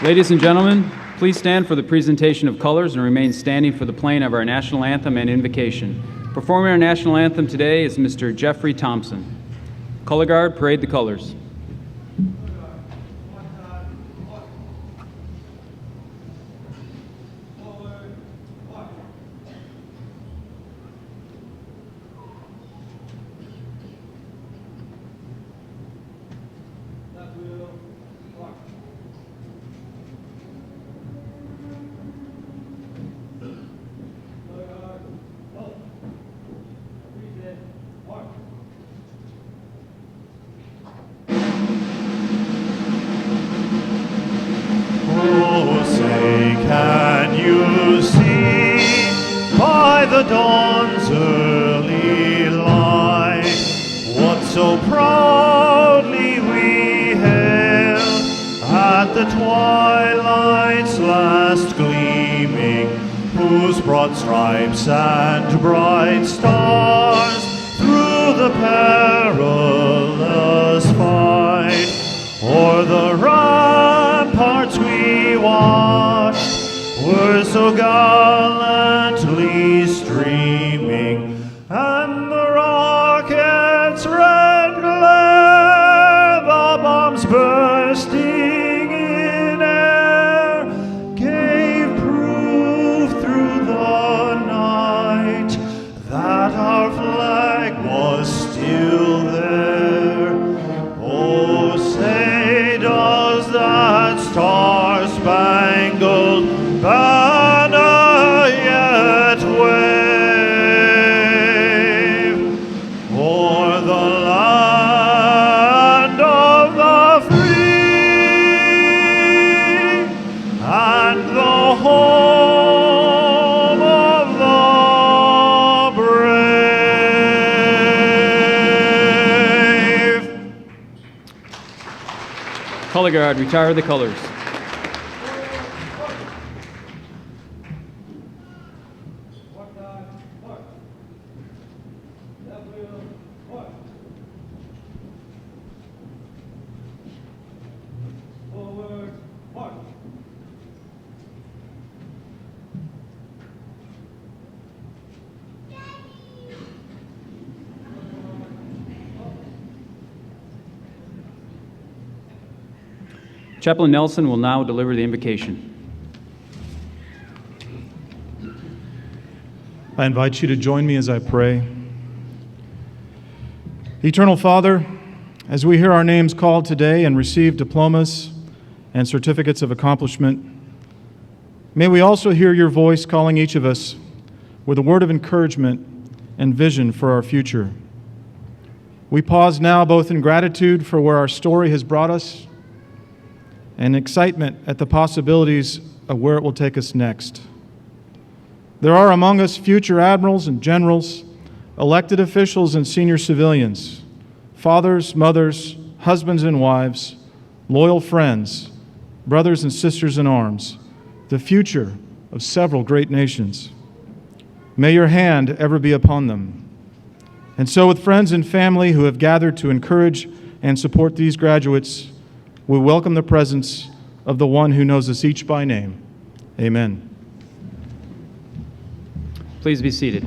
Ladies and gentlemen, please stand for the presentation of colors and remain standing for the playing of our national anthem and invocation. Performing our national anthem today is Mr. Jeffrey Thompson. Color Guard, parade the colors. Dawn's early light, what so proudly we hailed at the twilight's last gleaming, whose broad stripes and bright stars through the perilous fight o'er the ramparts we watched were so gallantly streaming, and the rockets' red glare, the bombs bursting in air, gave proof through the night that our flag was still there. Oh, say does that star-spangled banner yet wave o'er the land of the free and the home of the brave? Color Guard, retire the colors. Chaplain Nelson will now deliver the invocation. I invite you to join me as I pray. Eternal Father, as we hear our names called today and receive diplomas and certificates of accomplishment, may we also hear your voice calling each of us with a word of encouragement and vision for our future. We pause now both in gratitude for where our story has brought us and excitement at the possibilities of where it will take us next. There are among us future admirals and generals, elected officials and senior civilians, fathers, mothers, husbands and wives, loyal friends, brothers and sisters in arms, the future of several great nations. May your hand ever be upon them. And so with friends and family who have gathered to encourage and support these graduates, we welcome the presence of the one who knows us each by name. Amen. Please be seated.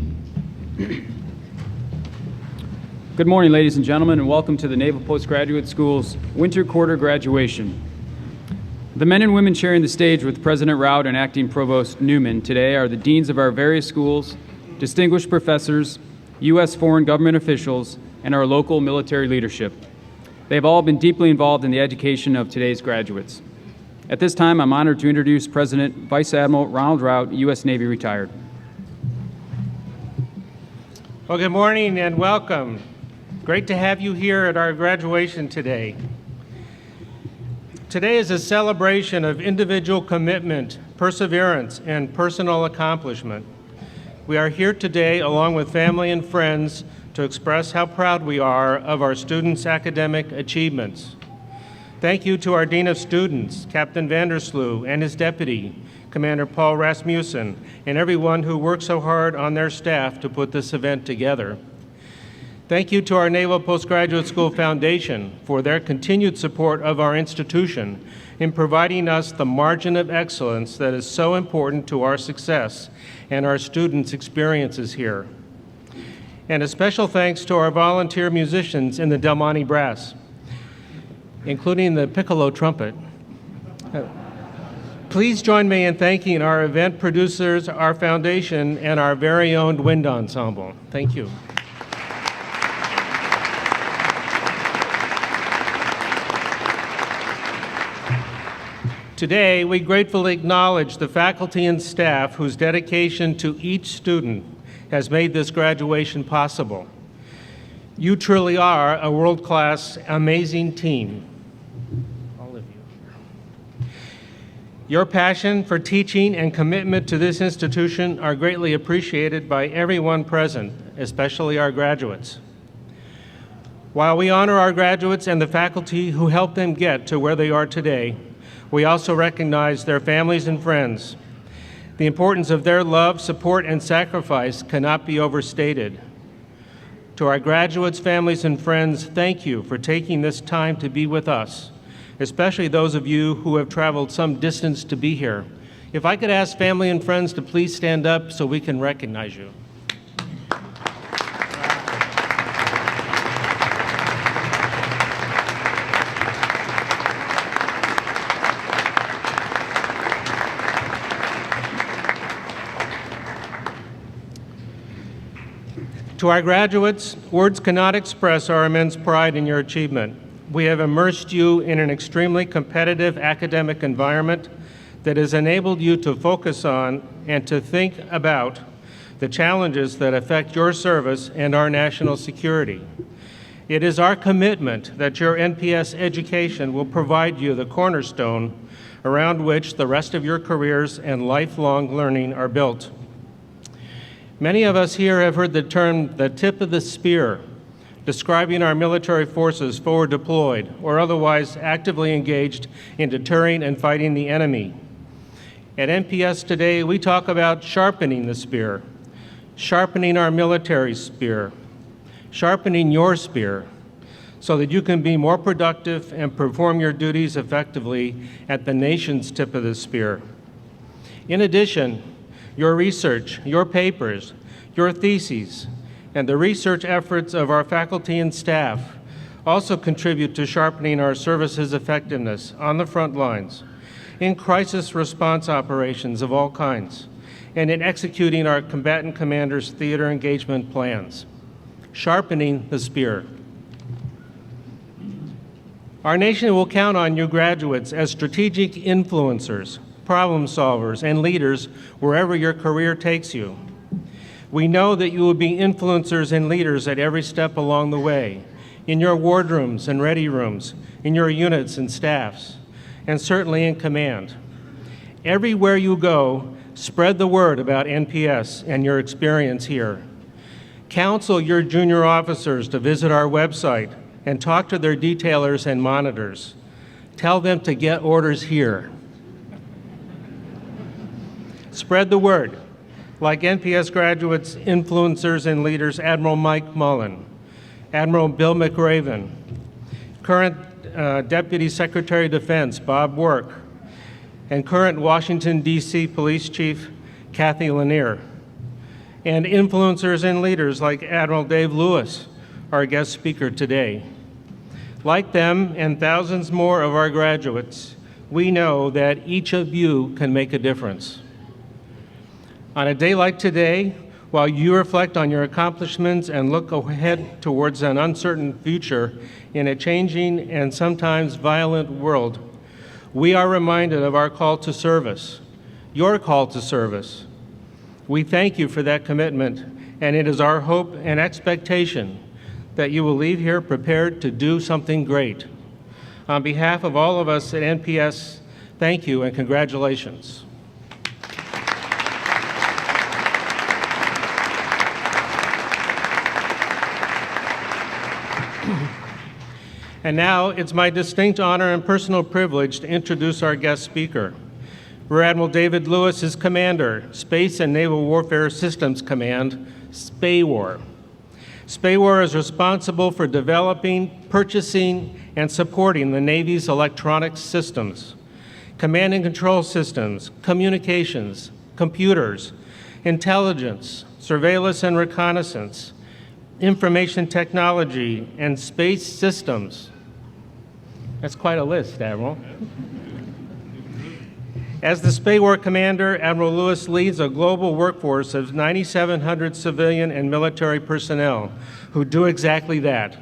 Good morning, ladies and gentlemen, and welcome to the Naval Postgraduate School's Winter Quarter graduation. The men and women sharing the stage with President Rout and Acting Provost Newman today are the deans of our various schools, distinguished professors, U.S. foreign government officials, and our local military leadership. They have all been deeply involved in the education of today's graduates. At this time, I'm honored to introduce President Vice Admiral Ronald Rout, U.S. Navy retired. Well, good morning and welcome. Great to have you here at our graduation today. Today is a celebration of individual commitment, perseverance, and personal accomplishment. We are here today along with family and friends to express how proud we are of our students' academic achievements. Thank you to our Dean of Students, Captain Vandersloot, and his deputy, Commander Paul Rasmussen, and everyone who worked so hard on their staff to put this event together. Thank you to our Naval Postgraduate School Foundation for their continued support of our institution in providing us the margin of excellence that is so important to our success and our students' experiences here. And a special thanks to our volunteer musicians in the Del Monte Brass, including the piccolo trumpet. Please join me in thanking our event producers, our foundation, and our very own wind ensemble. Thank you. Today, we gratefully acknowledge the faculty and staff whose dedication to each student has made this graduation possible. You truly are a world-class, amazing team. All of you. Your passion for teaching and commitment to this institution are greatly appreciated by everyone present, especially our graduates. While we honor our graduates and the faculty who helped them get to where they are today, we also recognize their families and friends. The importance of their love, support, and sacrifice cannot be overstated. To our graduates, families, and friends, thank you for taking this time to be with us, especially those of you who have traveled some distance to be here. If I could ask family and friends to please stand up so we can recognize you. To our graduates, words cannot express our immense pride in your achievement. We have immersed you in an extremely competitive academic environment that has enabled you to focus on and to think about the challenges that affect your service and our national security. It is our commitment that your NPS education will provide you the cornerstone around which the rest of your careers and lifelong learning are built. Many of us here have heard the term the tip of the spear, describing our military forces forward deployed or otherwise actively engaged in deterring and fighting the enemy. At NPS today, we talk about sharpening the spear, sharpening our military spear, sharpening your spear, so that you can be more productive and perform your duties effectively at the nation's tip of the spear. In addition, your research, your papers, your theses, and the research efforts of our faculty and staff also contribute to sharpening our service's effectiveness on the front lines, in crisis response operations of all kinds, and in executing our combatant commanders' theater engagement plans. Sharpening the spear. Our nation will count on you graduates as strategic influencers, problem solvers, and leaders wherever your career takes you. We know that you will be influencers and leaders at every step along the way, in your wardrooms and ready rooms, in your units and staffs, and certainly in command. Everywhere you go, spread the word about NPS and your experience here. Counsel your junior officers to visit our website and talk to their detailers and monitors. Tell them to get orders here. Spread the word, like NPS graduates, influencers, and leaders Admiral Mike Mullen, Admiral Bill McRaven, current Deputy Secretary of Defense Bob Work, and current Washington, D.C. Police Chief Kathy Lanier, and influencers and leaders like Admiral Dave Lewis, our guest speaker today. Like them and thousands more of our graduates, we know that each of you can make a difference. On a day like today, while you reflect on your accomplishments and look ahead towards an uncertain future in a changing and sometimes violent world, we are reminded of our call to service, your call to service. We thank you for that commitment, and it is our hope and expectation that you will leave here prepared to do something great. On behalf of all of us at NPS, thank you and congratulations. And now it's my distinct honor and personal privilege to introduce our guest speaker. Rear Admiral David Lewis is Commander, Space and Naval Warfare Systems Command, SPAWAR. SPAWAR is responsible for developing, purchasing, and supporting the Navy's electronic systems, command and control systems, communications, computers, intelligence, surveillance and reconnaissance, information technology, and space systems. That's quite a list, Admiral. As the SPAWAR commander, Admiral Lewis leads a global workforce of 9,700 civilian and military personnel who do exactly that: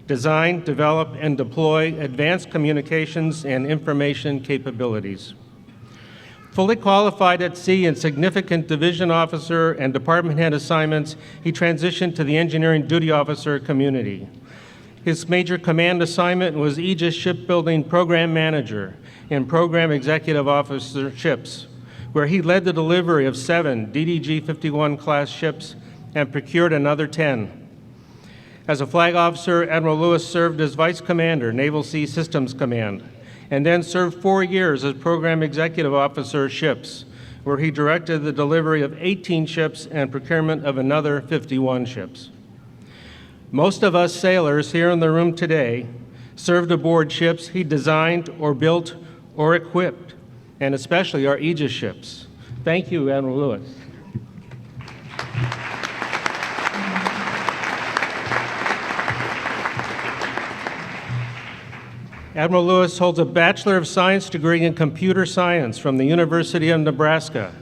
design, develop, and deploy advanced communications and information capabilities. Fully qualified at sea in significant division officer and department head assignments, he transitioned to the engineering duty officer community. His major command assignment was Aegis Shipbuilding Program Manager in Program Executive Officer ships, where he led the delivery of 7 DDG-51 class ships and procured another 10. As a flag officer, Admiral Lewis served as Vice Commander, Naval Sea Systems Command, and then served 4 years as Program Executive Officer ships, where he directed the delivery of 18 ships and procurement of another 51 ships. Most of us sailors here in the room today served aboard ships he designed or built or equipped, and especially our Aegis ships. Thank you, Admiral Lewis. Admiral Lewis holds a Bachelor of Science degree in Computer Science from the University of Nebraska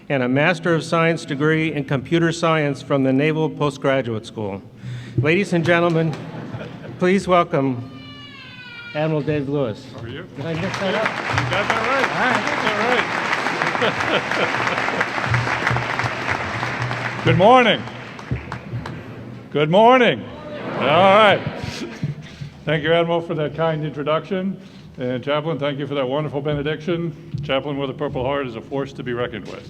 and a Master of Science degree in Computer Science from the Naval Postgraduate School. Ladies and gentlemen, please welcome Admiral Dave Lewis. How are you? Did I mix that up? You got that right. You got that right. Good morning. Good morning. All right. Thank you, Admiral, for that kind introduction. And Chaplain, thank you for that wonderful benediction. Chaplain with a Purple Heart is a force to be reckoned with.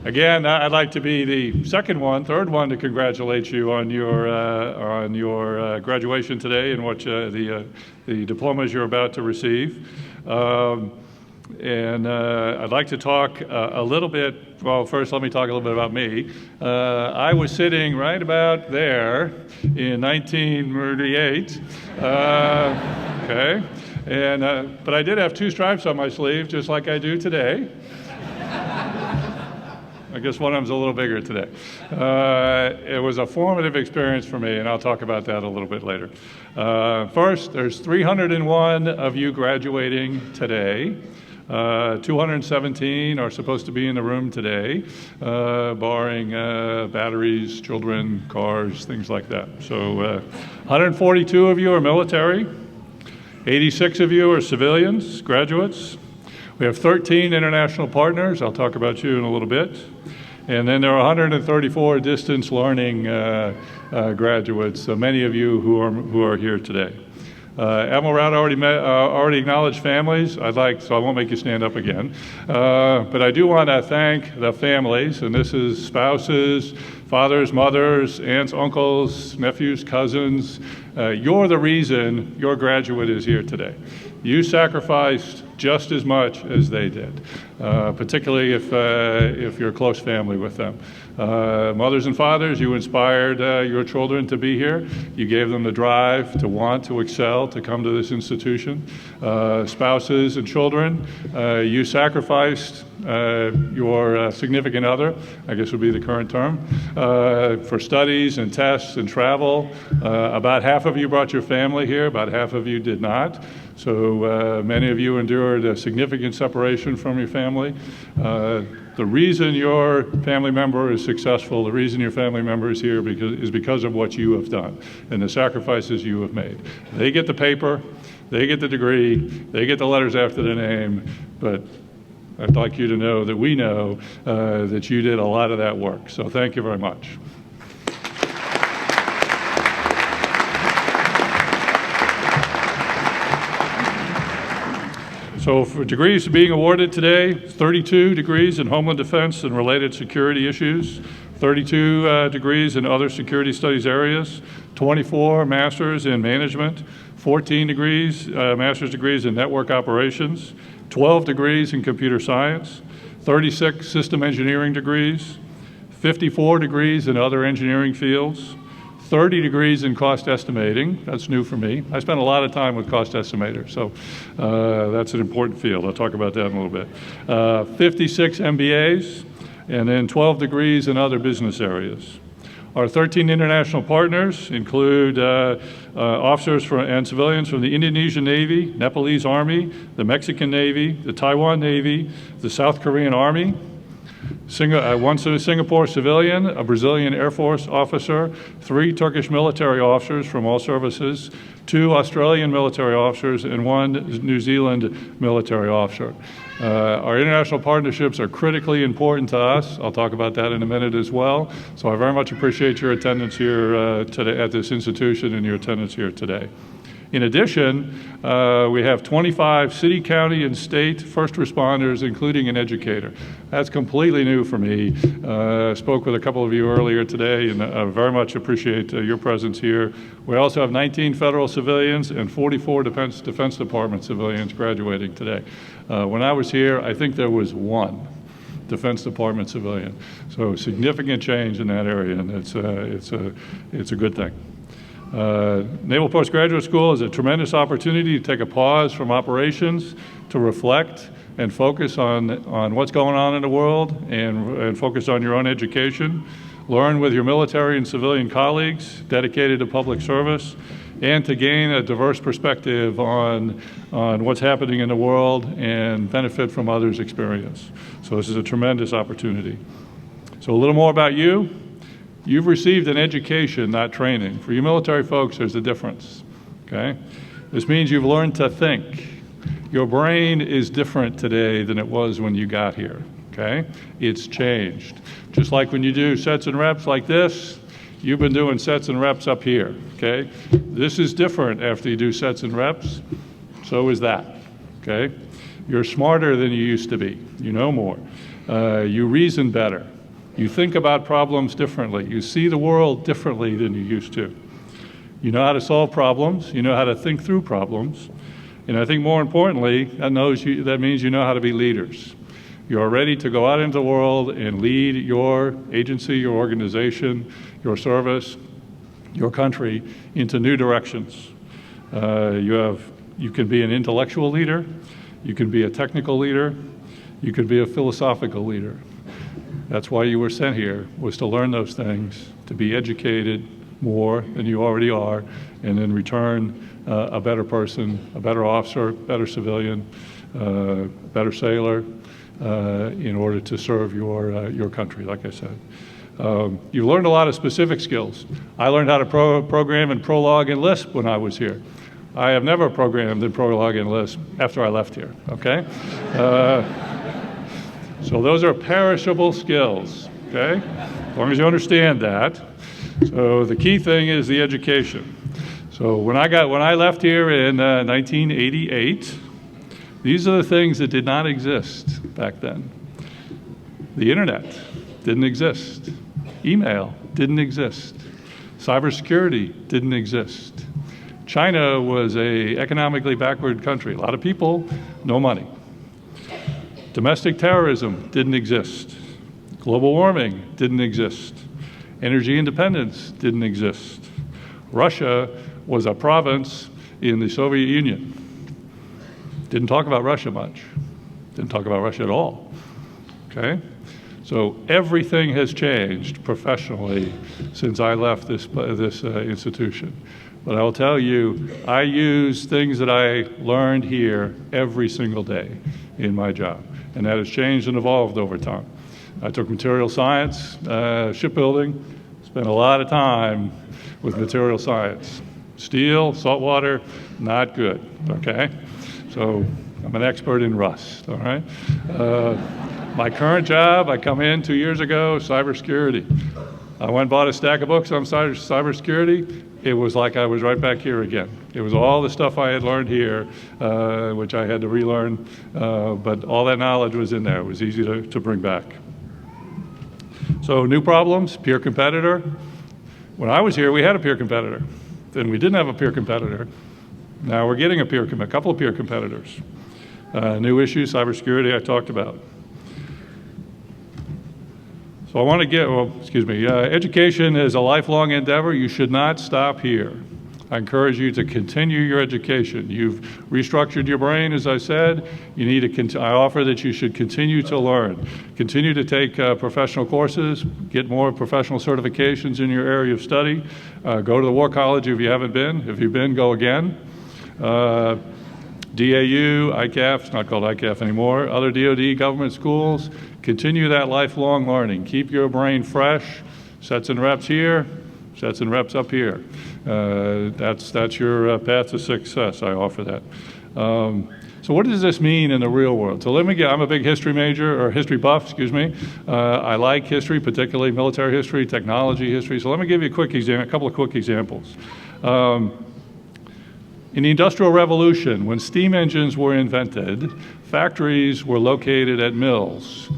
Again, I'd like to be the third one to congratulate you on your graduation today and what the diplomas you're about to receive. I'd like to talk a little bit. Well, first, let me talk a little bit about me. I was sitting right about there in 1938. Okay, but I did have 2 stripes on my sleeve, just like I do today. I guess one of them's a little bigger today. It was a formative experience for me, and I'll talk about that a little bit later. First, there's 301 of you graduating today. 217 are supposed to be in the room today, barring batteries, children, cars, things like that. So 142 of you are military. 86 of you are civilians, graduates. We have 13 international partners. I'll talk about you in a little bit. And then there are 134 distance learning graduates, so many of you who are here today. Admiral Rout already acknowledged families. So I won't make you stand up again. But I do want to thank the families, and this is spouses, fathers, mothers, aunts, uncles, nephews, cousins. You're the reason your graduate is here today. You sacrificed just as much as they did, particularly if you're a close family with them. Mothers and fathers, you inspired your children to be here. You gave them the drive to want to excel, to come to this institution. Spouses and children, you sacrificed your significant other, I guess would be the current term, for studies and tests and travel. About half of you brought your family here, about half of you did not. So many of you endured a significant separation from your family. The reason your family member is successful, the reason your family member is here is because of what you have done and the sacrifices you have made. They get the paper, they get the degree, they get the letters after their name, but I'd like you to know that we know that you did a lot of that work. So thank you very much. So for degrees being awarded today, 32 degrees in Homeland Defense and related security issues, 32 degrees in other security studies areas, 24 masters in management, 14 degrees, master's degrees in network operations, 12 degrees in computer science, 36 system engineering degrees, 54 degrees in other engineering fields, 30 degrees in cost estimating. That's new for me. I spent a lot of time with cost estimators, so that's an important field. I'll talk about that in a little bit. 56 MBAs, and then 12 degrees in other business areas. Our 13 international partners include officers and civilians from the Indonesian Navy, Nepalese Army, the Mexican Navy, the Taiwan Navy, the South Korean Army, one Singapore civilian, a Brazilian Air Force officer, 3 Turkish military officers from all services, 2 Australian military officers, and 1 New Zealand military officer. Our international partnerships are critically important to us. I'll talk about that in a minute as well. So I very much appreciate your attendance here today at this institution and your attendance here today. In addition, we have 25 city, county, and state first responders, including an educator. That's completely new for me. I spoke with a couple of you earlier today, and I very much appreciate your presence here. We also have 19 federal civilians and 44 Defense Department civilians graduating today. When I was here, I think there was 1 Defense Department civilian. So significant change in that area, and it's a good thing. Naval Postgraduate School is a tremendous opportunity to take a pause from operations to reflect and focus on what's going on in the world and focus on your own education. Learn with your military and civilian colleagues dedicated to public service, and to gain a diverse perspective on what's happening in the world and benefit from others' experience. So this is a tremendous opportunity. So a little more about you. You've received an education, not training. For you military folks, there's a difference, okay? This means you've learned to think. Your brain is different today than it was when you got here, okay? It's changed. Just like when you do sets and reps like this, you've been doing sets and reps up here, okay? This is different after you do sets and reps. So is that, okay? You're smarter than you used to be. You know more. You reason better. You think about problems differently. You see the world differently than you used to. You know how to solve problems. You know how to think through problems. And I think more importantly, that means you know how to be leaders. You're ready to go out into the world and lead your agency, your organization, your service, your country into new directions. You can be an intellectual leader. You can be a technical leader. You can be a philosophical leader. That's why you were sent here, was to learn those things, to be educated more than you already are, and in return, a better person, a better officer, better civilian, better sailor, in order to serve your country, like I said. You learned a lot of specific skills. I learned how to program in Prolog and Lisp when I was here. I have never programmed in Prolog and Lisp after I left here, okay? So those are perishable skills, okay? As long as you understand that. So the key thing is the education. So when I left here in 1988, these are the things that did not exist back then. The internet didn't exist. Email didn't exist. Cybersecurity didn't exist. China was an economically backward country. A lot of people, no money. Domestic terrorism didn't exist. Global warming didn't exist. Energy independence didn't exist. Russia was a province in the Soviet Union. Didn't talk about Russia much. Didn't talk about Russia at all. Okay? So everything has changed professionally since I left this institution. But I will tell you, I use things that I learned here every single day in my job. And that has changed and evolved over time. I took material science, shipbuilding, spent a lot of time with material science. Steel, saltwater, not good, okay? So I'm an expert in rust, all right? My current job, I come in 2 years ago, cybersecurity. I went and bought a stack of books on cybersecurity. It was like I was right back here again. It was all the stuff I had learned here, which I had to relearn, but all that knowledge was in there. It was easy to bring back. So new problems, peer competitor. When I was here, we had a peer competitor. Then we didn't have a peer competitor. Now we're getting a couple of peer competitors. New issues, cybersecurity, I talked about. So I want to get, well, excuse me, education is a lifelong endeavor. You should not stop here. I encourage you to continue your education. You've restructured your brain, as I said. You need to, I offer that you should continue to learn. Continue to take professional courses, get more professional certifications in your area of study. Go to the War College if you haven't been. If you've been, go again. DAU, ICAF, it's not called ICAF anymore, other DoD government schools. Continue that lifelong learning. Keep your brain fresh. Sets and reps here, sets and reps up here. That's your path to success. I offer that. So what does this mean in the real world? So I'm a big history major, or history buff, excuse me. I like history, particularly military history, technology history. So let me give you a couple of quick examples. In the Industrial Revolution, when steam engines were invented, factories were located at mills.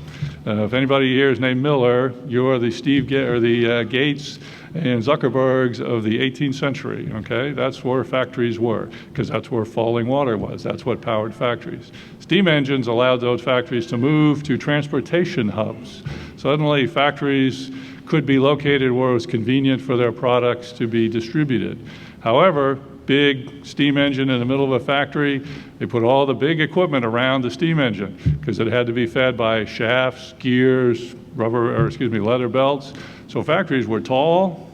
If anybody here is named Miller, you're the Gates and Zuckerbergs of the 18th century, okay? That's where factories were, because that's where falling water was. That's what powered factories. Steam engines allowed those factories to move to transportation hubs. Suddenly, factories could be located where it was convenient for their products to be distributed. However, big steam engine in the middle of a factory, they put all the big equipment around the steam engine because it had to be fed by shafts, gears, leather belts. So factories were tall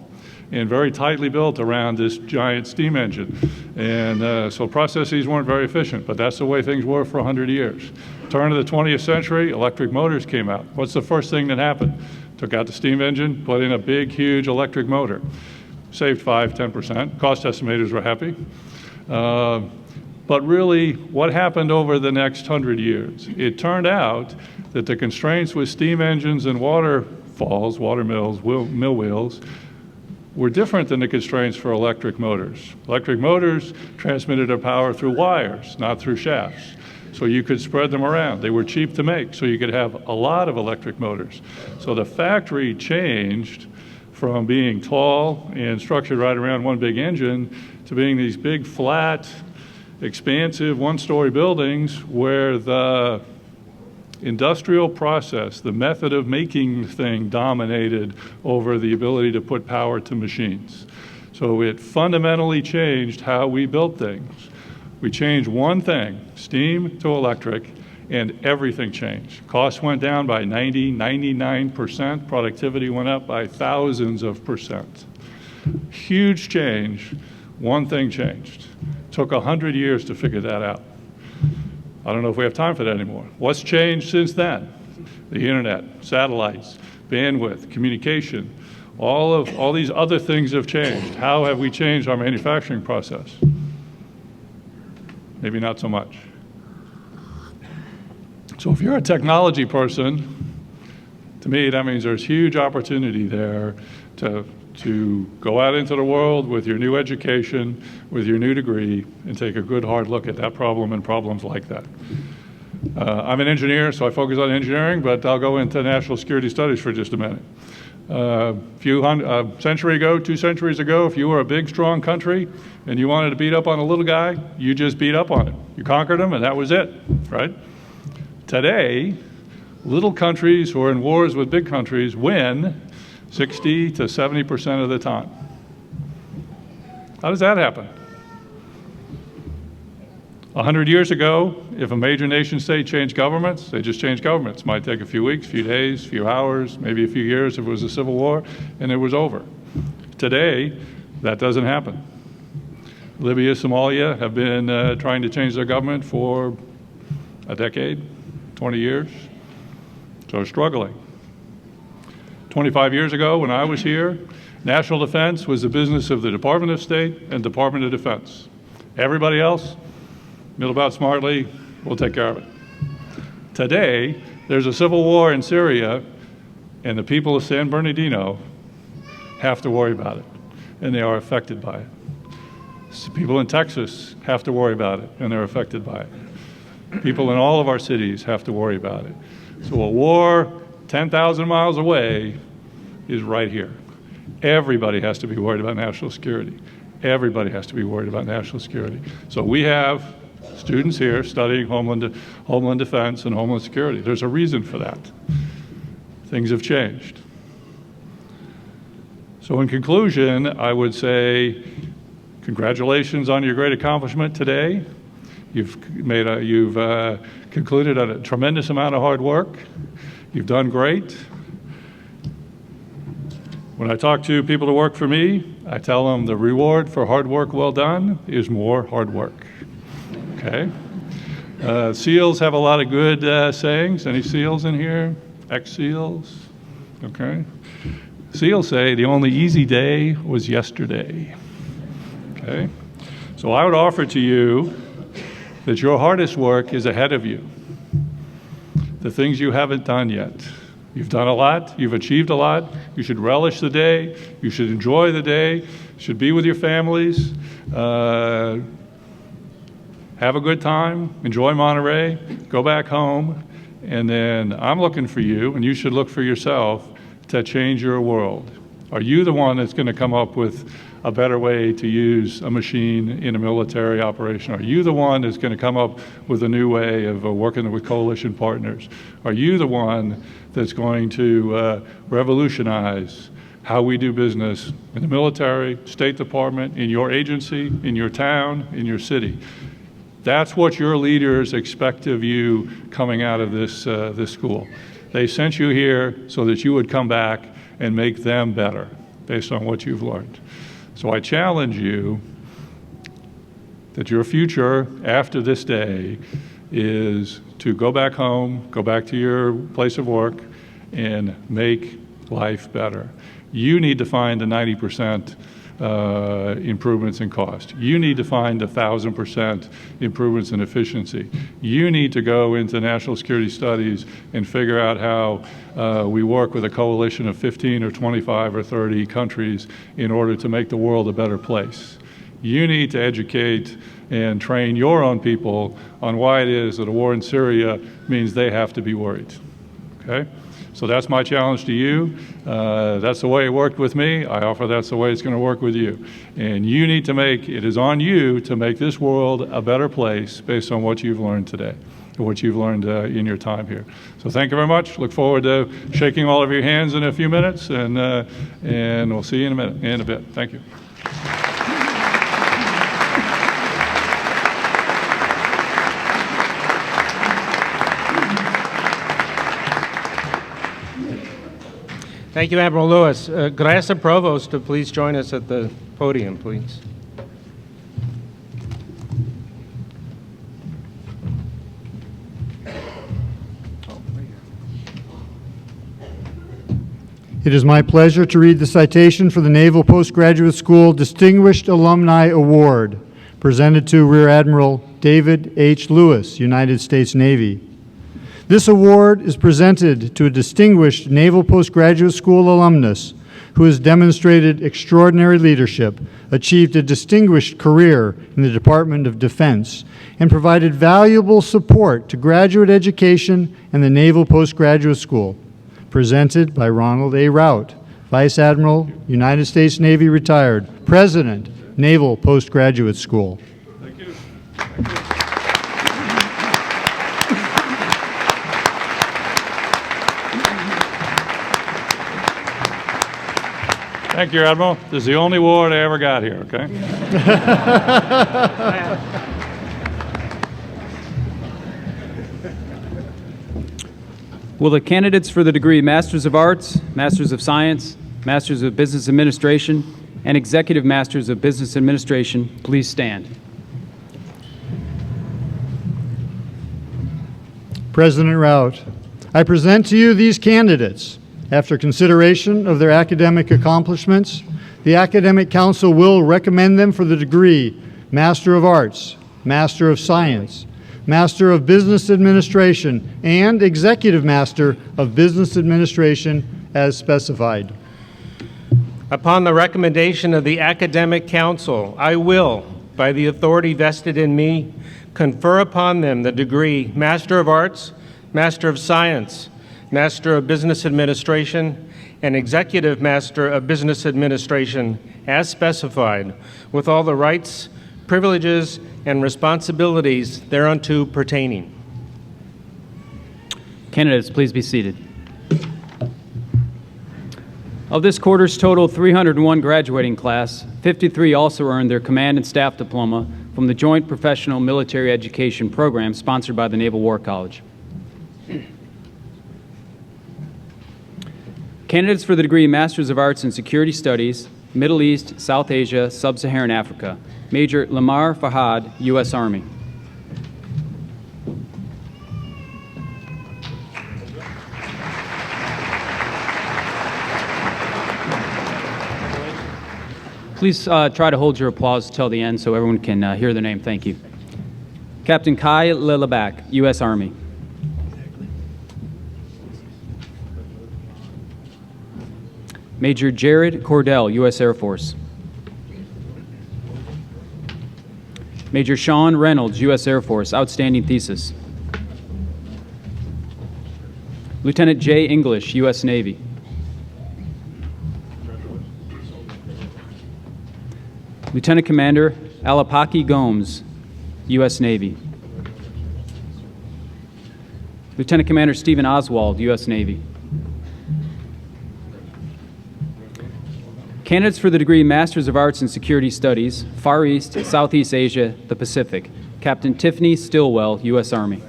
and very tightly built around this giant steam engine. And so processes weren't very efficient, but that's the way things were for 100 years. Turn of the 20th century, electric motors came out. What's the first thing that happened? Took out the steam engine, put in a big, huge electric motor. Saved 5–10%. Cost estimators were happy. But really, what happened over the next 100 years? It turned out that the constraints with steam engines and waterfalls, water mills, mill wheels, were different than the constraints for electric motors. Electric motors transmitted their power through wires, not through shafts. So you could spread them around. They were cheap to make, so you could have a lot of electric motors. So the factory changed from being tall and structured right around one big engine to being these big, flat, expansive one-story buildings where the industrial process, the method of making the thing, dominated over the ability to put power to machines. So it fundamentally changed how we built things. We changed one thing, steam to electric, and everything changed. Costs went down by 99%. Productivity went up by thousands of percent. Huge change. One thing changed. Took 100 years to figure that out. I don't know if we have time for that anymore. What's changed since then? The internet, satellites, bandwidth, communication. All these other things have changed. How have we changed our manufacturing process? Maybe not so much. So if you're a technology person, to me that means there's huge opportunity there to go out into the world with your new education, with your new degree, and take a good hard look at that problem and problems like that. I'm an engineer, so I focus on engineering, but I'll go into national security studies for just a minute. Century ago, 2 centuries ago, if you were a big, strong country and you wanted to beat up on a little guy, you just beat up on him. You conquered him, and that was it, right? Today, little countries who are in wars with big countries win 60 to 70% of the time. How does that happen? 100 years ago, if a major nation state changed governments, they just changed governments. Might take a few weeks, few days, few hours, maybe a few years if it was a civil war, and it was over. Today, that doesn't happen. Libya, Somalia have been trying to change their government for a decade, 20 years, so struggling. 25 years ago, when I was here, national defense was the business of the Department of State and Department of Defense. Everybody else, mill about smartly, we'll take care of it. Today, there's a civil war in Syria, and the people of San Bernardino have to worry about it, and they are affected by it. People in Texas have to worry about it, and they're affected by it. People in all of our cities have to worry about it. So a war 10,000 miles away is right here. Everybody has to be worried about national security. Everybody has to be worried about national security. So we have students here studying Homeland Defense and Homeland Security. There's a reason for that. Things have changed. So in conclusion, I would say congratulations on your great accomplishment today. You've concluded a tremendous amount of hard work. You've done great. When I talk to people who work for me, I tell them the reward for hard work well done is more hard work. Okay? SEALs have a lot of good sayings. Any SEALs in here? Ex-SEALs? Okay. SEALs say the only easy day was yesterday. Okay? So I would offer to you that your hardest work is ahead of you. The things you haven't done yet. You've done a lot, you've achieved a lot, you should relish the day, you should enjoy the day, you should be with your families, have a good time, enjoy Monterey, go back home, and then I'm looking for you, and you should look for yourself to change your world. Are you the one that's going to come up with a better way to use a machine in a military operation? Are you the one that's going to come up with a new way of working with coalition partners? Are you the one that's going to revolutionize how we do business in the military, State Department, in your agency, in your town, in your city? That's what your leaders expect of you coming out of this school. They sent you here so that you would come back and make them better based on what you've learned. So I challenge you that your future after this day is to go back home, go back to your place of work, and make life better. You need to find the 90% improvements in cost. You need to find 1,000% improvements in efficiency. You need to go into national security studies and figure out how we work with a coalition of 15 or 25 or 30 countries in order to make the world a better place. You need to educate and train your own people on why it is that a war in Syria means they have to be worried. Okay? So that's my challenge to you. That's the way it worked with me. I offer that's the way it's going to work with you. And you need to it is on you to make this world a better place based on what you've learned today, or what you've learned in your time here. So thank you very much. Look forward to shaking all of your hands in a few minutes, and we'll see you in a bit. Thank you. Thank you, Admiral Lewis. Could I ask the Provost to please join us at the podium, please? It is my pleasure to read the citation for the Naval Postgraduate School Distinguished Alumni Award, presented to Rear Admiral David H. Lewis, United States Navy. This award is presented to a distinguished Naval Postgraduate School alumnus who has demonstrated extraordinary leadership, achieved a distinguished career in the Department of Defense, and provided valuable support to graduate education and the Naval Postgraduate School. Presented by Ronald A. Rout, Vice Admiral, United States Navy retired, President, Naval Postgraduate School. Thank you. Thank you. Thank you, Admiral. This is the only award I ever got here, okay? Will the candidates for the degree Masters of Arts, Masters of Science, Masters of Business Administration, and Executive Masters of Business Administration please stand? President Rout, I present to you these candidates. After consideration of their academic accomplishments, the Academic Council will recommend them for the degree Master of Arts, Master of Science, Master of Business Administration, and Executive Master of Business Administration as specified. Upon the recommendation of the Academic Council, I will, by the authority vested in me, confer upon them the degree Master of Arts, Master of Science, Master of Business Administration, and Executive Master of Business Administration as specified, with all the rights, privileges, and responsibilities thereunto pertaining. Candidates, please be seated. Of this quarter's total 301 graduating class, 53 also earned their Command and Staff Diploma from the Joint Professional Military Education Program sponsored by the Naval War College. Candidates for the degree Masters of Arts in Security Studies, Middle East, South Asia, Sub-Saharan Africa, Major Lamar Fahad, U.S. Army. Please try to hold your applause till the end so everyone can hear their name. Thank you. Captain Kai Lilibak, U.S. Army. Major Jared Cordell, U.S. Air Force. Major Sean Reynolds, U.S. Air Force, outstanding thesis. Lieutenant Jay English, U.S. Navy. Lieutenant Commander Alapaki Gomes, U.S. Navy. Lieutenant Commander Stephen Oswald, U.S. Navy. Candidates for the degree Masters of Arts in Security Studies, Far East, Southeast Asia, the Pacific. Captain Tiffany Stillwell, U.S. Army.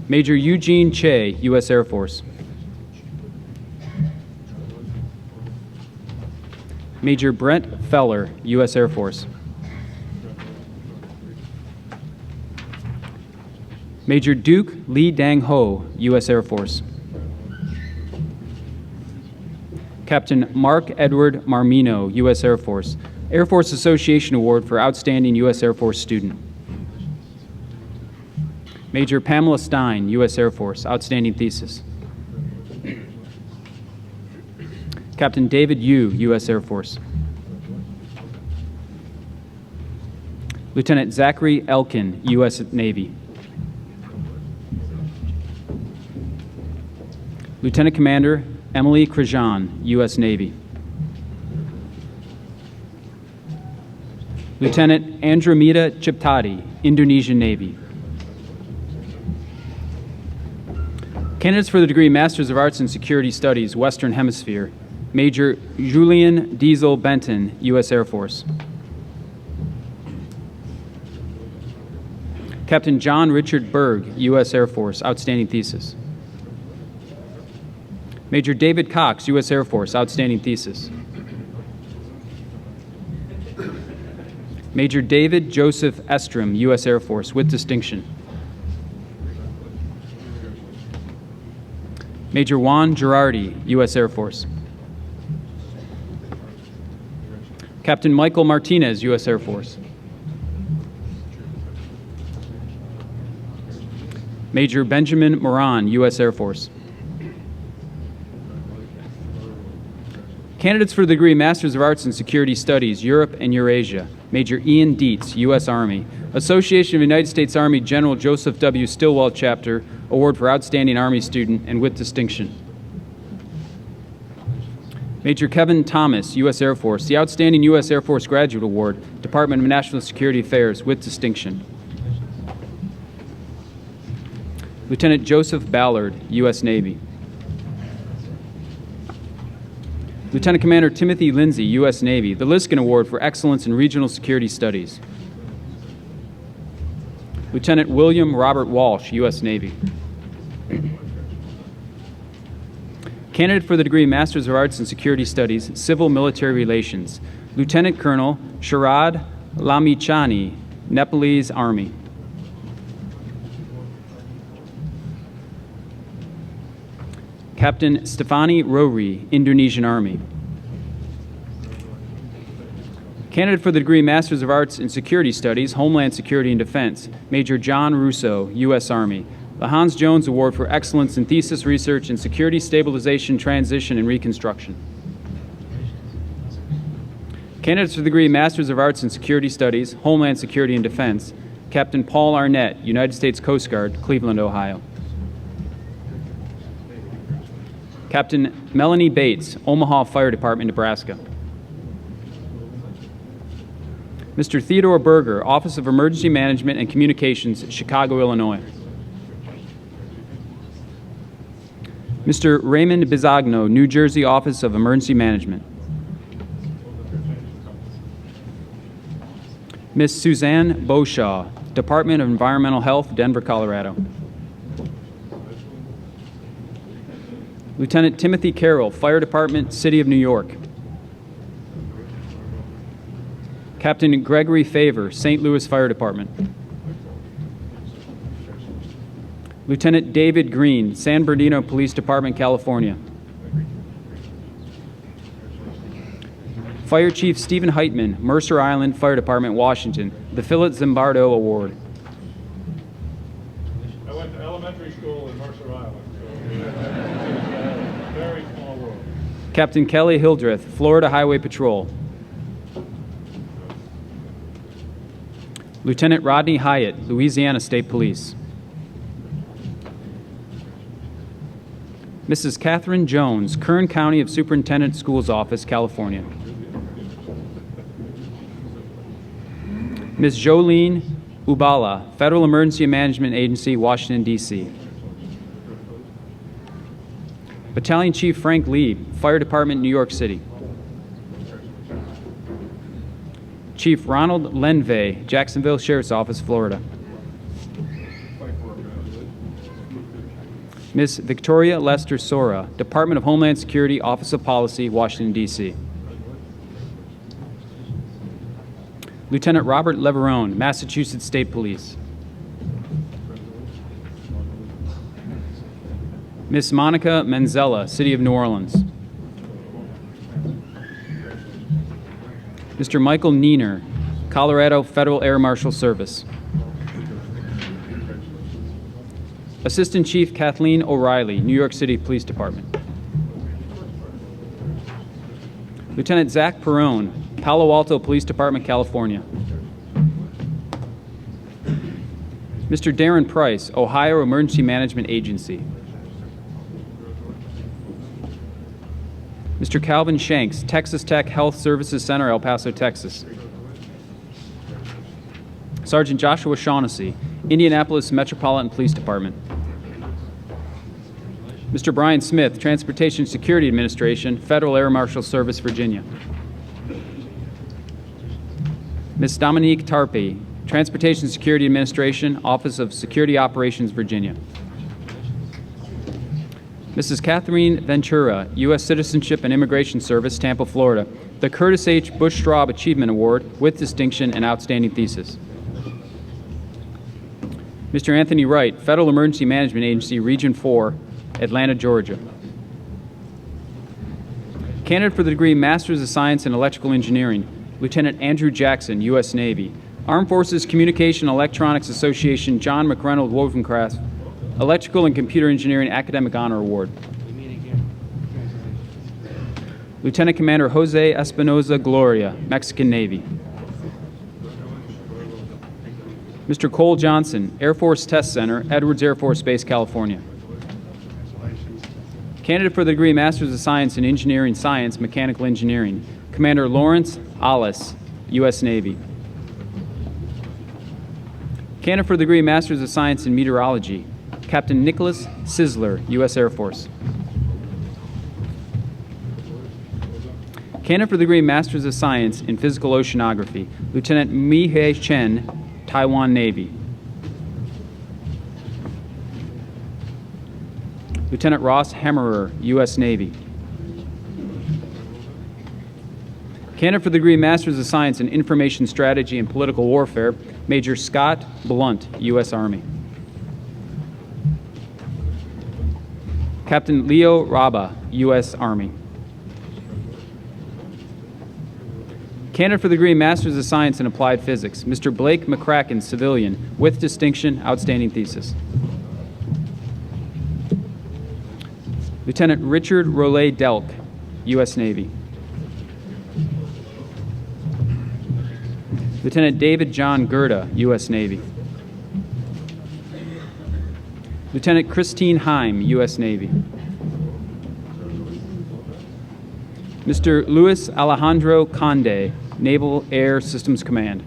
Major Eugene Che, U.S. Air Force. Major Brent Feller, U.S. Air Force. Major Duke Lee Dang Ho, U.S. Air Force. Captain Mark Edward Marmino, U.S. Air Force, Air Force Association Award for Outstanding U.S. Air Force Student. Major Pamela Stein, U.S. Air Force, outstanding thesis. Captain David Yu, U.S. Air Force. Lieutenant Zachary Elkin, U.S. Navy. Lieutenant Commander Emily Krajan, U.S. Navy. Lieutenant Andromeda Chiptadi, Indonesian Navy. Candidates for the degree Masters of Arts in Security Studies, Western Hemisphere. Major Julian Diesel Benton, U.S. Air Force. Captain John Richard Berg, U.S. Air Force, outstanding thesis. Major David Cox, U.S. Air Force, outstanding thesis. Major David Joseph Estrom, U.S. Air Force, with distinction. Major Juan Girardi, U.S. Air Force. Captain Michael Martinez, U.S. Air Force. Major Benjamin Moran, U.S. Air Force. Candidates for the degree Masters of Arts in Security Studies, Europe and Eurasia. Major Ian Dietz, U.S. Army. Association of United States Army General Joseph W. Stilwell Chapter, Award for Outstanding Army Student and with distinction. Major Kevin Thomas, U.S. Air Force, the Outstanding U.S. Air Force Graduate Award, Department of National Security Affairs, with distinction. Lieutenant Joseph Ballard, U.S. Navy. Lieutenant Commander Timothy Lindsay, U.S. Navy, the Liskin Award for Excellence in Regional Security Studies. Lieutenant William Robert Walsh, U.S. Navy. Candidate for the degree Masters of Arts in Security Studies, Civil Military Relations, Lieutenant Colonel Sharad Lamichani, Nepalese Army. Captain Stefani Rori, Indonesian Army. Candidate for the degree Masters of Arts in Security Studies, Homeland Security and Defense, Major John Russo, U.S. Army. The Hans Jones Award for Excellence in Thesis Research in Security Stabilization, Transition, and Reconstruction. Candidates for the degree Masters of Arts in Security Studies, Homeland Security and Defense, Captain Paul Arnett, United States Coast Guard, Cleveland, Ohio. Captain Melanie Bates, Omaha Fire Department, Nebraska. Mr. Theodore Berger, Office of Emergency Management and Communications, Chicago, Illinois. Mr. Raymond Bizagno, New Jersey Office of Emergency Management. Ms. Suzanne Beaushaw, Department of Environmental Health, Denver, Colorado. Lieutenant Timothy Carroll, Fire Department, City of New York. Captain Gregory Favor, St. Louis Fire Department. Lieutenant David Green, San Bernardino Police Department, California. Fire Chief Stephen Heitman, Mercer Island Fire Department, Washington, the Philip Zimbardo Award. I went to elementary school in Mercer Island, so very small world. Captain Kelly Hildreth, Florida Highway Patrol. Lieutenant Rodney Hyatt, Louisiana State Police. Mrs. Catherine Jones, Kern County of Superintendent Schools Office, California. Ms. Jolene Ubala, Federal Emergency Management Agency, Washington, D.C. Battalion Chief Frank Lee, Fire Department, New York City. Chief Ronald Lenvey, Jacksonville Sheriff's Office, Florida. Ms. Victoria Lester Sora, Department of Homeland Security, Office of Policy, Washington, D.C. Lieutenant Robert Leverone, Massachusetts State Police. Ms. Monica Manzella, City of New Orleans. Mr. Michael Neener, Colorado Federal Air Marshal Service. Assistant Chief Kathleen O'Reilly, New York City Police Department. Lieutenant Zach Perrone, Palo Alto Police Department, California. Mr. Darren Price, Ohio Emergency Management Agency. Mr. Calvin Shanks, Texas Tech Health Services Center, El Paso, Texas. Sergeant Joshua Shaughnessy, Indianapolis Metropolitan Police Department. Mr. Brian Smith, Transportation Security Administration, Federal Air Marshal Service, Virginia. Ms. Dominique Tarpe, Transportation Security Administration, Office of Security Operations, Virginia. Mrs. Catherine Ventura, U.S. Citizenship and Immigration Service, Tampa, Florida, the Curtis H. Bush Straub Achievement Award with distinction and outstanding thesis. Mr. Anthony Wright, Federal Emergency Management Agency, Region 4, Atlanta, Georgia. Candidate for the degree Master's of Science in Electrical Engineering, Lieutenant Andrew Jackson, U.S. Navy, Armed Forces Communication Electronics Association, John McReynolds Wovencraft, Electrical and Computer Engineering Academic Honor Award. Lieutenant Commander Jose Espinoza Gloria, Mexican Navy. Mr. Cole Johnson, Air Force Test Center, Edwards Air Force Base, California. Candidate for the degree Master's of Science in Engineering Science, Mechanical Engineering, Commander Lawrence Alice, U.S. Navy. Candidate for the degree Master's of Science in Meteorology, Captain Nicholas Sizzler, U.S. Air Force. Candidate for the degree Master's of Science in Physical Oceanography, Lieutenant Mi-Hei Chen, Taiwan Navy. Lieutenant Ross Hammerer, U.S. Navy. Candidate for the degree Master's of Science in Information Strategy and Political Warfare, Major Scott Blunt, U.S. Army. Captain Leo Raba, U.S. Army. Candidate for the degree Master's of Science in Applied Physics, Mr. Blake McCracken, civilian, with distinction, outstanding thesis. Lieutenant Richard Rollet Delk, U.S. Navy. Lieutenant David John Gerda, U.S. Navy. Lieutenant Christine Heim, U.S. Navy. Mr. Luis Alejandro Conde, Naval Air Systems Command.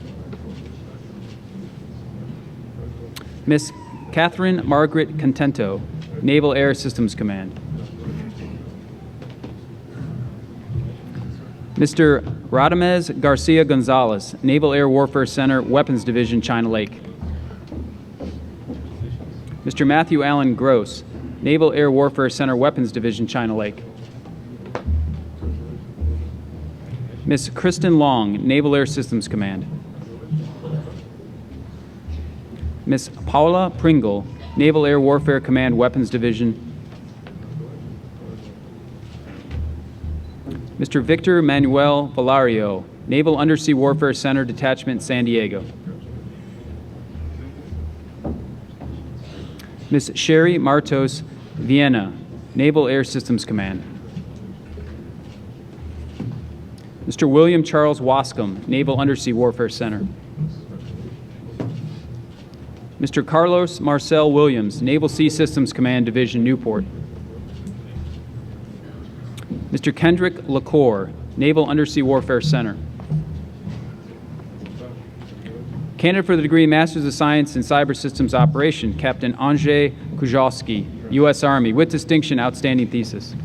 Miss Catherine Margaret Contento, Naval Air Systems Command. Mr. Radamez Garcia Gonzalez, Naval Air Warfare Center, Weapons Division, China Lake. Mr. Matthew Allen Gross, Naval Air Warfare Center, Weapons Division, China Lake. Ms. Kristen Long, Naval Air Systems Command. Ms. Paula Pringle, Naval Air Warfare Command, Weapons Division. Mr. Victor Manuel Valario, Naval Undersea Warfare Center, Detachment, San Diego. Ms. Sherry Martos Vienna, Naval Air Systems Command. Mr. William Charles Wascom, Naval Undersea Warfare Center. Mr. Carlos Marcel Williams, Naval Sea Systems Command, Division, Newport. Mr. Kendrick LaCour, Naval Undersea Warfare Center. Candidate for the degree Masters of Science in Cyber Systems Operation, Captain Andrzej Kujawski, U.S. Army, with distinction, outstanding thesis.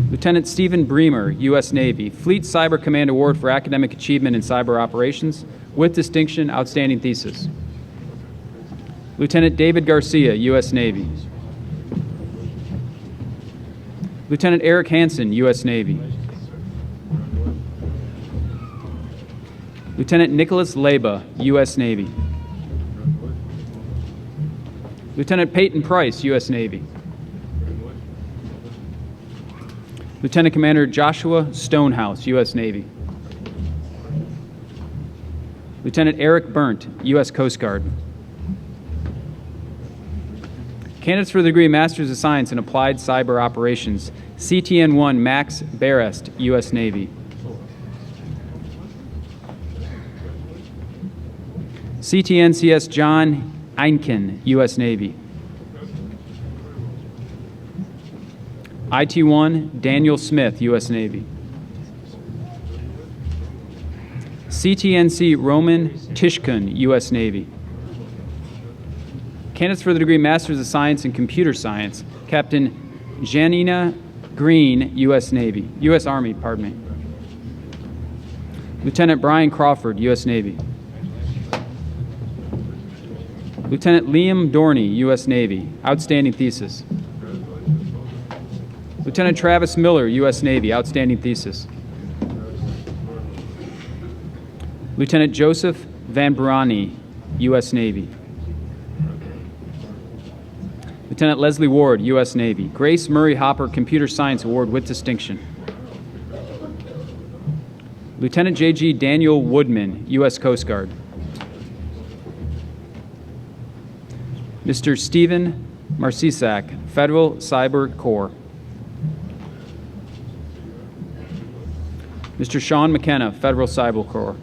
Lieutenant Stephen Bremer, U.S. Navy, Fleet Cyber Command Award for Academic Achievement in Cyber Operations, with distinction, outstanding thesis. Lieutenant David Garcia, U.S. Navy. Lieutenant Eric Hansen, U.S. Navy. Lieutenant Nicholas Leba, U.S. Navy. Lieutenant Peyton Price, U.S. Navy. Lieutenant Commander Joshua Stonehouse, U.S. Navy. Lieutenant Eric Burnt, U.S. Coast Guard. Candidates for the degree Masters of Science in Applied Cyber Operations, CTN-1 Max Barest, U.S. Navy. CTN-CS John Einken, U.S. Navy. IT-1 Daniel Smith, U.S. Navy. CTN-C Roman Tishkun, U.S. Navy. Candidates for the degree Masters of Science in Computer Science, Captain Janina Green, U.S. Navy, U.S. Army, pardon me. Lieutenant Brian Crawford, U.S. Navy. Lieutenant Liam Dorney, U.S. Navy, outstanding thesis. Lieutenant Travis Miller, U.S. Navy, outstanding thesis. Lieutenant Joseph Van Brani, U.S. Navy. Lieutenant Leslie Ward, U.S. Navy. Grace Murray Hopper, Computer Science Award with distinction. Lieutenant J.G. Daniel Woodman, U.S. Coast Guard. Mr. Stephen Marcisak, Federal Cyber Corps. Mr. Sean McKenna, Federal Cyber Corps.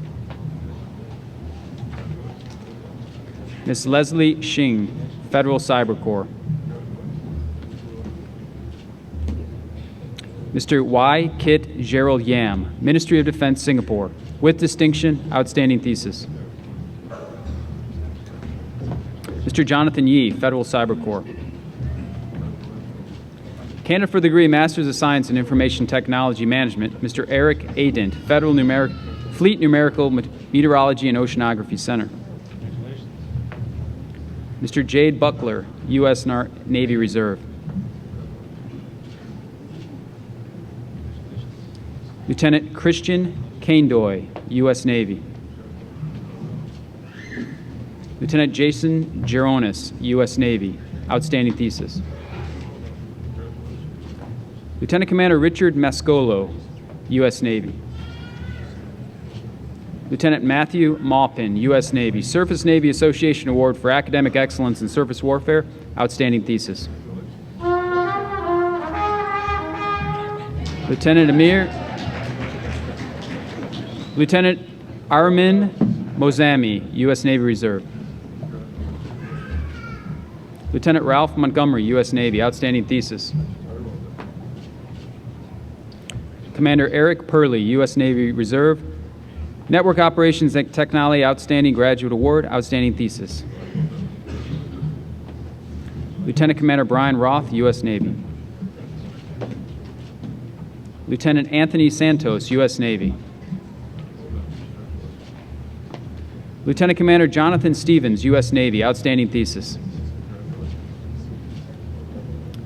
Ms. Leslie Xing, Federal Cyber Corps. Mr. Y. Kit Gerald Yam, Ministry of Defense, Singapore, with distinction, outstanding thesis. Mr. Jonathan Yee, Federal Cyber Corps. Candidate for the degree Masters of Science in Information Technology Management, Mr. Eric Adent, Federal Fleet Numerical Meteorology and Oceanography Center. Mr. Jade Buckler, U.S. Navy Reserve. Lieutenant Christian Kaindoy, U.S. Navy. Lieutenant Jason Geronis, U.S. Navy, outstanding thesis. Lieutenant Commander Richard Mascolo, U.S. Navy. Lieutenant Matthew Maupin, U.S. Navy, Surface Navy Association Award for Academic Excellence in Surface Warfare, outstanding thesis. Lieutenant Armin Mozami, U.S. Navy Reserve. Lieutenant Ralph Montgomery, U.S. Navy, outstanding thesis. Commander Eric Purley, U.S. Navy Reserve. Network Operations and Technology, outstanding graduate award, outstanding thesis. Lieutenant Commander Brian Roth, U.S. Navy. Lieutenant Anthony Santos, U.S. Navy. Lieutenant Commander Jonathan Stevens, U.S. Navy, outstanding thesis.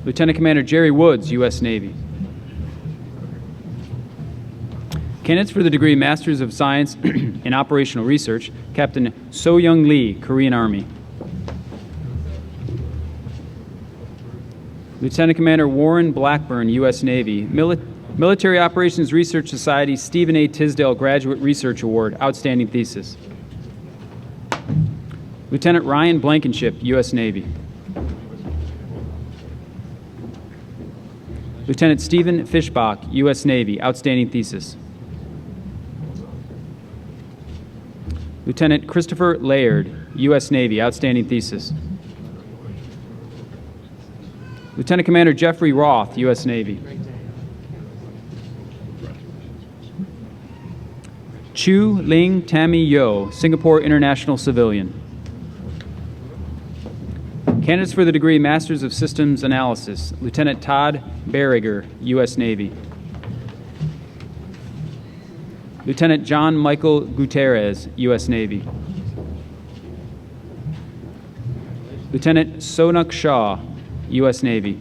Lieutenant Commander Jerry Woods, U.S. Navy. Candidates for the degree Masters of Science in Operational Research, Captain So-Young Lee, Korean Army. Lieutenant Commander Warren Blackburn, U.S. Navy. Military Operations Research Society Stephen A. Tisdale Graduate Research Award, outstanding thesis. Lieutenant Ryan Blankenship, U.S. Navy. Lieutenant Stephen Fischbach, U.S. Navy, outstanding thesis. Lieutenant Christopher Laird, U.S. Navy, outstanding thesis. Lieutenant Commander Jeffrey Roth, U.S. Navy. Chu Ling Tammy Yo, Singapore International Civilian. Candidates for the degree Masters of Systems Analysis, Lieutenant Todd Barriger, U.S. Navy. Lieutenant John Michael Gutierrez, U.S. Navy. Lieutenant Sonak Shaw, U.S. Navy.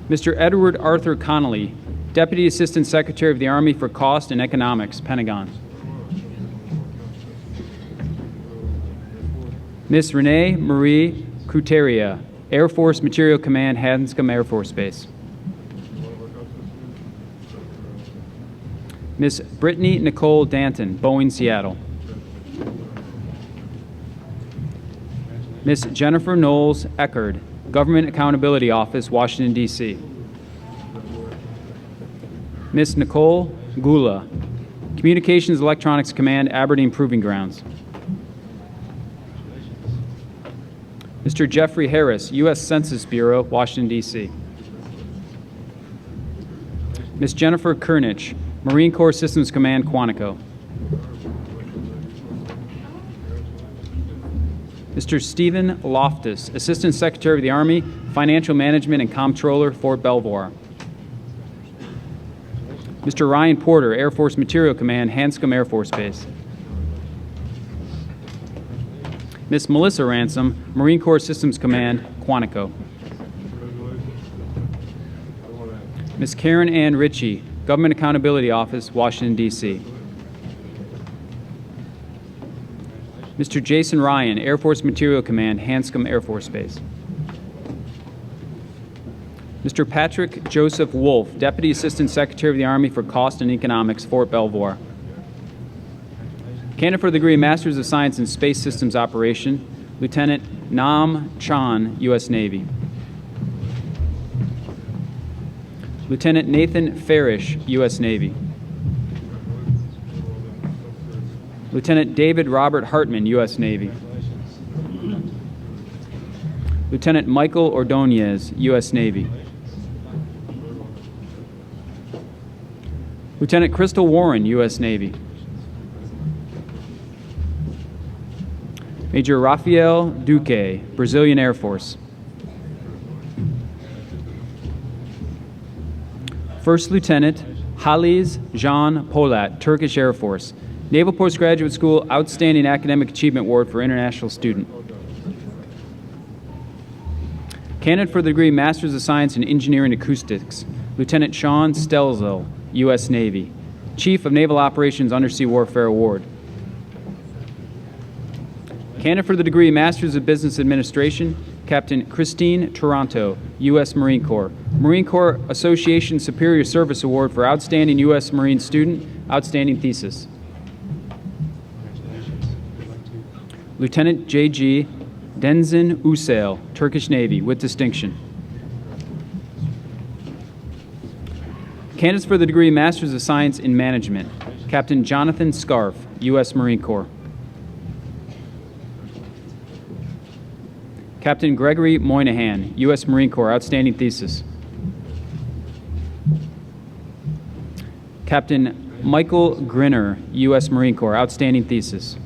Mr. Edward Arthur Connolly, Deputy Assistant Secretary of the Army for Cost and Economics, Pentagon. Ms. Renee Marie Cruteria, Air Force Material Command, Hanscom Air Force Base. Ms. Brittany Nicole Danton, Boeing, Seattle. Ms. Jennifer Knowles Eckerd, Government Accountability Office, Washington, D.C. Ms. Nicole Gula, Communications Electronics Command, Aberdeen Proving Grounds. Mr. Jeffrey Harris, U.S. Census Bureau, Washington, D.C. Ms. Jennifer Kernich, Marine Corps Systems Command, Quantico. Mr. Stephen Loftus, Assistant Secretary of the Army, Financial Management and Comptroller, Fort Belvoir. Mr. Ryan Porter, Air Force Material Command, Hanscom Air Force Base. Ms. Melissa Ransom, Marine Corps Systems Command, Quantico. Ms. Karen Ann Ritchie, Government Accountability Office, Washington, D.C. Mr. Jason Ryan, Air Force Material Command, Hanscom Air Force Base. Mr. Patrick Joseph Wolf, Deputy Assistant Secretary of the Army for Cost and Economics, Fort Belvoir. Candidate for the degree Masters of Science in Space Systems Operation, Lieutenant Nam Chan, U.S. Navy. Lieutenant Nathan Farish, U.S. Navy. Lieutenant David Robert Hartman, U.S. Navy. Lieutenant Michael Ordonez, U.S. Navy. Lieutenant Crystal Warren, U.S. Navy. Major Rafael Duque, Brazilian Air Force. First Lieutenant Halis Jean Polat, Turkish Air Force. Naval Postgraduate School Outstanding Academic Achievement Award for International Student. Candidate for the degree Masters of Science in Engineering Acoustics, Lieutenant Sean Stelzel, U.S. Navy. Chief of Naval Operations Undersea Warfare Award. Candidate for the degree Masters of Business Administration, Captain Christine Toronto, U.S. Marine Corps. Marine Corps Association Superior Service Award for Outstanding U.S. Marine Student, Outstanding Thesis. Lieutenant J.G. Denzin Usail, Turkish Navy, with distinction. Candidates for the degree Masters of Science in Management, Captain Jonathan Scarf, U.S. Marine Corps. Captain Gregory Moynihan, U.S. Marine Corps, outstanding thesis. Captain Michael Grinner, U.S. Marine Corps, outstanding thesis.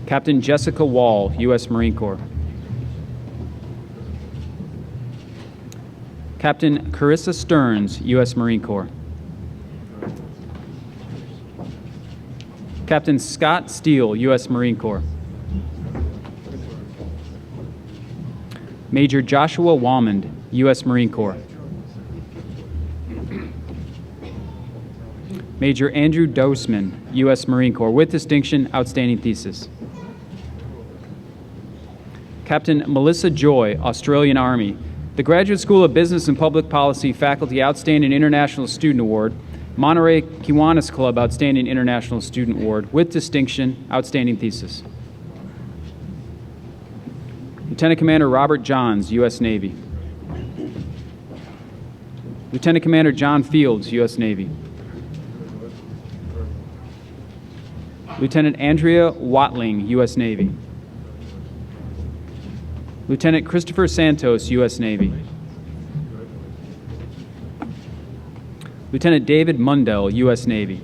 Captain Jessica Wall, U.S. Marine Corps. Captain Carissa Stearns, U.S. Marine Corps. Captain Scott Steele, U.S. Marine Corps. Major Joshua Walmond, U.S. Marine Corps. Major Andrew Dosman, U.S. Marine Corps, with distinction, outstanding thesis. Captain Melissa Joy, Australian Army, the Graduate School of Business and Public Policy Faculty Outstanding International Student Award, Monterey Kiwanis Club Outstanding International Student Award, with distinction, outstanding thesis. Lieutenant Commander Robert Johns, U.S. Navy. Lieutenant Commander John Fields, U.S. Navy. Lieutenant Andrea Watling, U.S. Navy. Lieutenant Christopher Santos, U.S. Navy. Lieutenant David Mundell, U.S. Navy.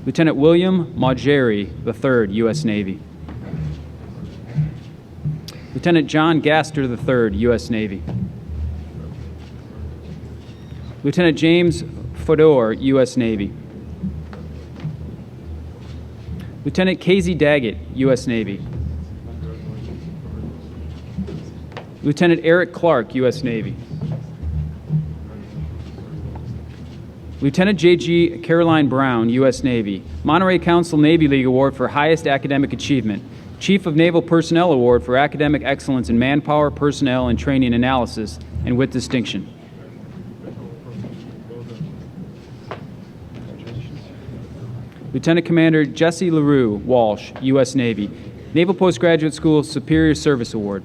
Lieutenant William Maugeri III, U.S. Navy. Lieutenant John Gaster III, U.S. Navy. Lieutenant James Fodor, U.S. Navy. Lieutenant Casey Daggett, U.S. Navy. Lieutenant Eric Clark, U.S. Navy. Lieutenant J.G. Caroline Brown, U.S. Navy. Monterey Council Navy League Award for Highest Academic Achievement. Chief of Naval Personnel Award for Academic Excellence in Manpower, Personnel, and Training Analysis, and with distinction. Lieutenant Commander Jesse LaRue Walsh, U.S. Navy. Naval Postgraduate School Superior Service Award.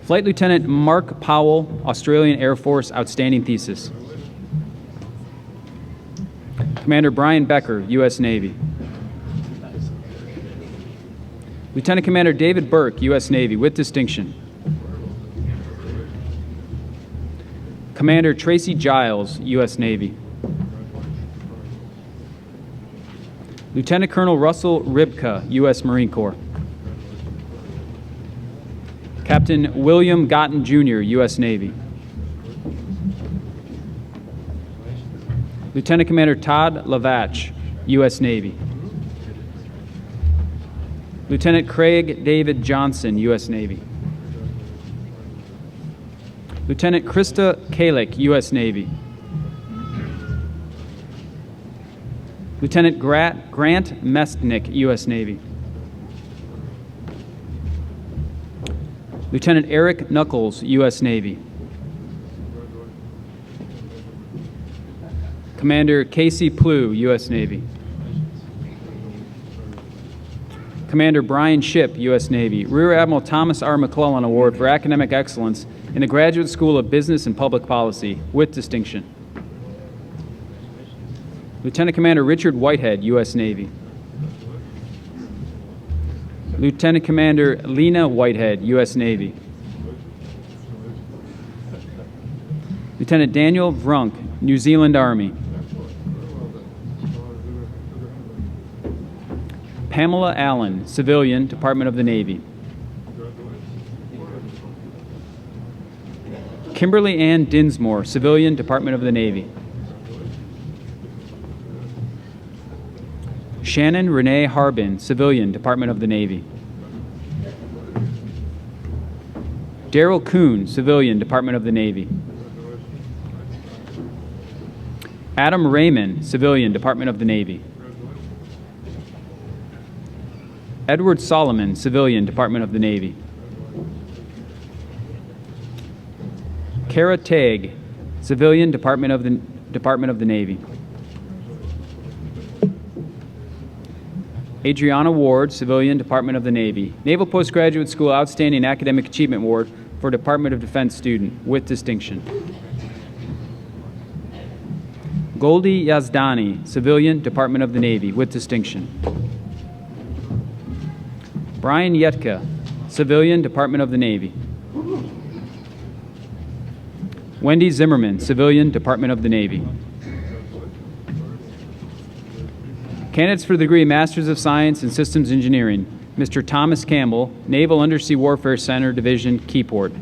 Flight Lieutenant Mark Powell, Australian Air Force, outstanding thesis. Commander Brian Becker, U.S. Navy. Lieutenant Commander David Burke, U.S. Navy, with distinction. Commander Tracy Giles, U.S. Navy. Lieutenant Colonel Russell Ribka, U.S. Marine Corps. Captain William Gotten, Jr., U.S. Navy. Lieutenant Commander Todd Lavach, U.S. Navy. Lieutenant Craig David Johnson, U.S. Navy. Lieutenant Krista Kalick, U.S. Navy. Lieutenant Grant Mestnick, U.S. Navy. Lieutenant Eric Knuckles, U.S. Navy. Commander Casey Plew, U.S. Navy. Commander Brian Shipp, U.S. Navy. Rear Admiral Thomas R. McClellan Award for Academic Excellence in the Graduate School of Business and Public Policy, with distinction. Lieutenant Commander Richard Whitehead, U.S. Navy. Lieutenant Commander Lena Whitehead, U.S. Navy. Lieutenant Daniel Vrunk, New Zealand Army. Pamela Allen, civilian, Department of the Navy. Kimberly Ann Dinsmore, civilian, Department of the Navy. Shannon Renee Harbin, civilian, Department of the Navy. Daryl Kuhn, civilian, Department of the Navy. Adam Raymond, civilian, Department of the Navy. Edward Solomon, civilian, Department of the Navy. Kara Tague, civilian, Department of the Navy. Adriana Ward, civilian, Department of the Navy. Naval Postgraduate School Outstanding Academic Achievement Award for Department of Defense student, with distinction. Goldie Yazdani, civilian, Department of the Navy, with distinction. Brian Yetka, civilian, Department of the Navy. Wendy Zimmerman, civilian, Department of the Navy. Candidates for the degree Masters of Science in Systems Engineering. Mr. Thomas Campbell, Naval Undersea Warfare Center Division, Keyport.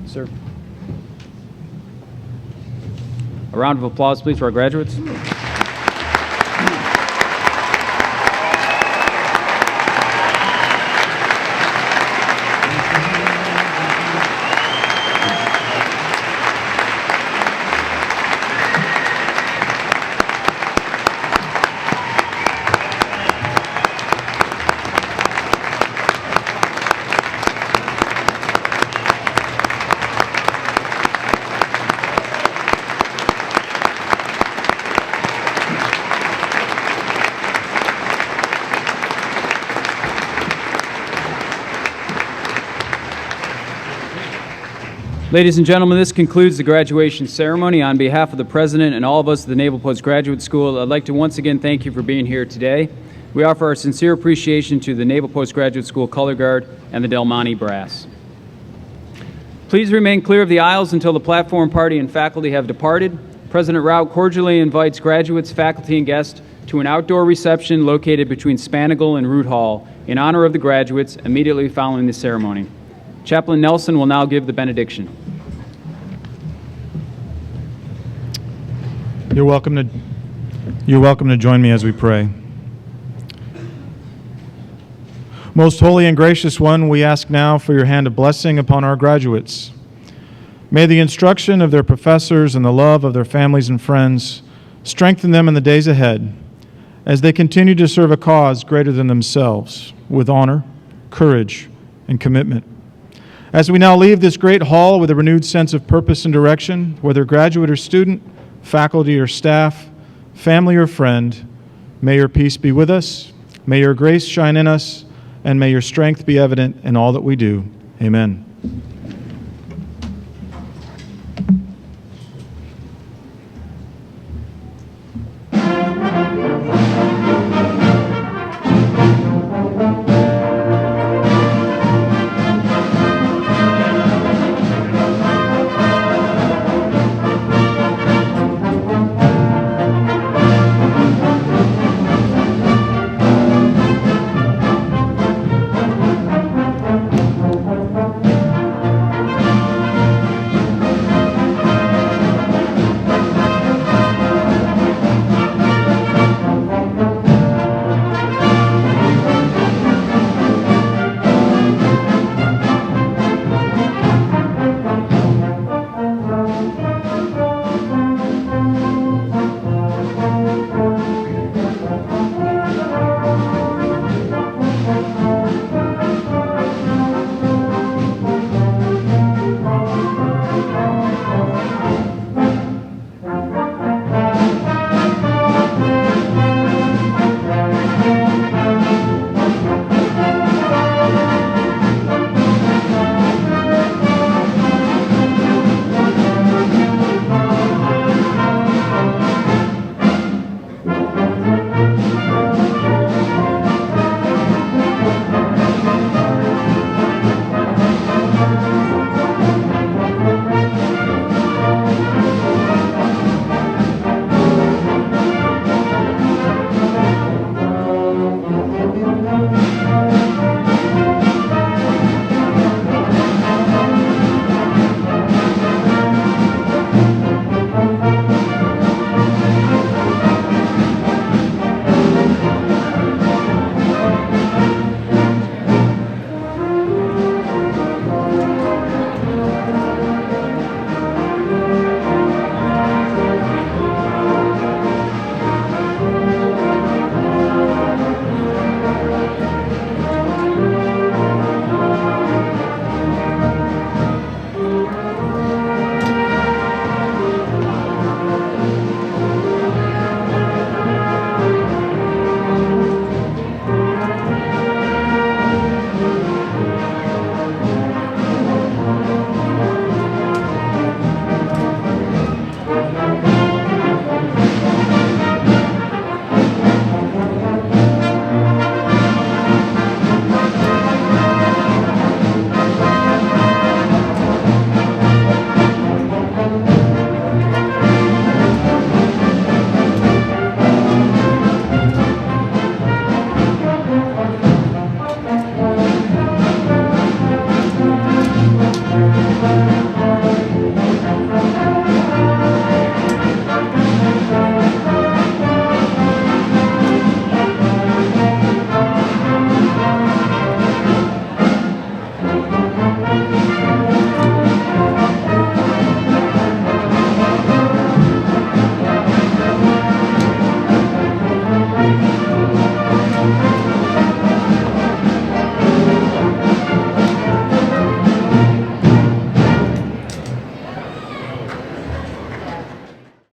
Sir. A round of applause, please, for our graduates. Ladies and gentlemen, this concludes the graduation ceremony. On behalf of the President and all of us at the Naval Postgraduate School, I'd like to once again thank you for being here today. We offer our sincere appreciation to the Naval Postgraduate School Color Guard and the Del Monte Brass. Please remain clear of the aisles until the platform party and faculty have departed. President Rao cordially invites graduates, faculty, and guests to an outdoor reception located between Spanigle and Root Hall in honor of the graduates immediately following the ceremony. Chaplain Nelson will now give the benediction. You're welcome to join me as we pray. Most holy and gracious one, we ask now for your hand of blessing upon our graduates. May the instruction of their professors and the love of their families and friends strengthen them in the days ahead as they continue to serve a cause greater than themselves with honor, courage, and commitment. As we now leave this great hall with a renewed sense of purpose and direction, whether graduate or student, faculty or staff, family or friend, may your peace be with us, may your grace shine in us, and may your strength be evident in all that we do. Amen.